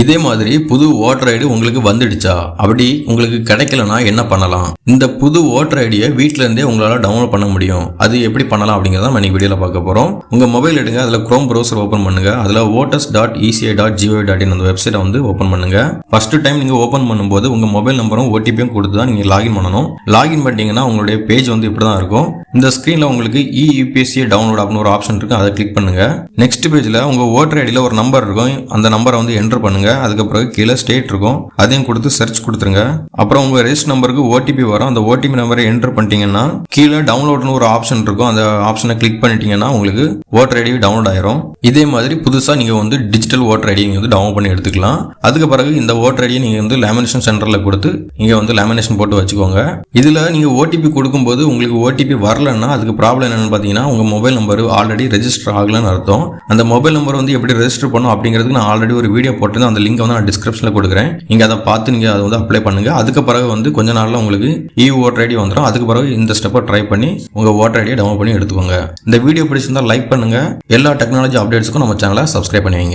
இதே மாதிரி புது ஓட்டர் ஐடி உங்களுக்கு வந்துடுச்சா, அப்படி உங்களுக்கு கிடைக்கலனா என்ன பண்ணலாம்? இந்த புது ஓட்டர் ஐடியை வீட்ல இருந்தே உங்களால டவுன்லோட் பண்ண முடியும். அது எப்படி பண்ணலாம் அப்படிங்கறத நம்ம இன்னைக்கு வீடியோல பார்க்க போறோம். உங்க மொபைல் எடுங்க, அதுல Chrome browser ஓபன் பண்ணுங்க. அதுல voters.eci.gov.in அந்த வெப்சைட்டை வந்து ஓபன் பண்ணுங்க. ஃபர்ஸ்ட் டைம் நீங்க ஓபன் பண்ணும்போது உங்க மொபைல் நம்பரும் ஓடிபியும் கொடுத்து தான் நீங்க லாகின் பண்ணணும். லாகின் பண்ணிட்டீங்கன்னா உங்களுடைய பேஜ் வந்து இப்படி தான் இருக்கும். இந்த ஸ்கிரீன்ல உங்களுக்கு eUPSC டவுன்லோட் அப்படின்னு ஒரு ஆப்ஷன் இருக்கு, அதை கிளிக் பண்ணுங்க. நெக்ஸ்ட் பேஜ்ல உங்க ஓட்டர் ஐடியில ஒரு நம்பர் இருக்கும், அந்த நம்பரை வந்து என்டர் பண்ணுங்க. அதுக்கப்புறம் கீழே ஸ்டேட் இருக்கும், அதையும் கொடுத்து சர்ச் கொடுத்துருங்க. அப்புறம் உங்க ரெஜிஸ்டர் நம்பருக்கு ஓடிபி வரும். அந்த ஓடிபி நம்பரை என்டர் பண்ணிட்டீங்கன்னா கீழே டவுன்லோட்னு ஒரு ஆப்ஷன் இருக்கும், அந்த ஆப்ஷனை கிளிக் பண்ணிட்டீங்கன்னா உங்களுக்கு ஓட்டர் ஐடி டவுன்லோட் ஆயிரும். இதே மாதிரி புதுசா நீங்க வந்து டிஜிட்டல் ஓட்டர் ஐடி வந்து டவுன்லோட் பண்ணி எடுத்துக்கலாம். அதுக்கு பிறகு இந்த ஓட்டர் ஐடியை நீங்க வந்து லேமினேஷன் சென்டர்ல கொடுத்து நீங்க வந்து லேமினேஷன் போட்டு வச்சுக்கோங்க. இதுல நீங்க ஓடிபி கொடுக்கும்போது உங்களுக்கு ஓடிபி வரலன்னா அதுக்கு ப்ராப்ளம் என்னன்னு பாத்தீங்கன்னா உங்க மொபைல் நம்பர் ஆல்ரெடி ரெஜிஸ்டர் ஆகலன்னு அர்த்தம். அந்த மொபைல் நம்பர் வந்து எப்படி ரெஜிஸ்டர் பண்ணும் அப்படிங்கிறதுக்கு நான் ஆல்ரெடி ஒரு வீடியோ போட்டு அந்த லிங்க் வந்து நான் டிஸ்கிரிப்ஷன்ல கொடுக்குறேன். நீங்க அதை பார்த்து நீங்க அதை வந்து அப்ளை பண்ணுங்க. அதுக்கு பிறகு வந்து கொஞ்ச நாள்ல உங்களுக்கு ஓட்டர் ஐடி வந்துடும். அதுக்கு பிறகு இந்த ஸ்டெப்பை ட்ரை பண்ணி உங்க ஓட்டர் ஐடியை டவுன்லோட் பண்ணி எடுத்துக்கோங்க. இந்த வீடியோ பிடிச்சிருந்தா லைக் பண்ணுங்க. எல்லா டெக்னாலஜி அப்டேட்ஸ்க்கும் நம்ம சேனலை சப்ஸ்கிரைப் பண்ணி வைங்க.